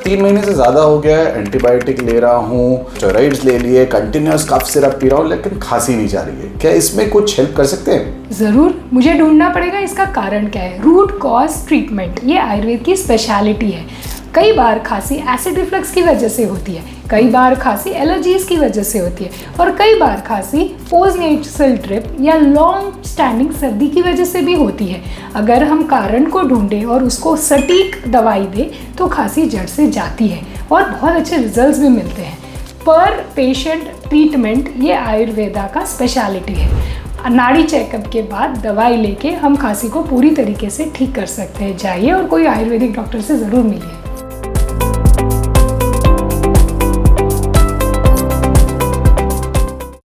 3 महीने से ज़्यादा हो गया है, एंटीबायोटिक ले रहा हूँ, स्टेरॉइड्स ले लिए, कंटिन्यूस कफ सिरप पी रहा हूँ, लेकिन खांसी नहीं जा रही है। क्या इसमें कुछ हेल्प कर सकते हैं? ज़रूर, मुझे ढूंढना पड़ेगा इसका कारण क्या है। रूट कॉज ट्रीटमेंट, ये आयुर्वेद की स्पेशलिटी है। कई बार खांसी एसिड रिफ्लक्स की वजह से होती है, कई बार खांसी एलर्जीज की वजह से होती है, और कई बार खांसी पोस्टनेसल ड्रिप या लॉन्ग स्टैंडिंग सर्दी की वजह से भी होती है। अगर हम कारण को ढूंढें और उसको सटीक दवाई दें तो खांसी जड़ से जाती है और बहुत अच्छे रिजल्ट्स भी मिलते हैं। पर पेशेंट ट्रीटमेंट ये आयुर्वेदा का स्पेशलिटी है। नाड़ी चेकअप के बाद दवाई लेके हम खांसी को पूरी तरीके से ठीक कर सकते हैं। जाइए और कोई आयुर्वेदिक डॉक्टर से ज़रूर मिलिए।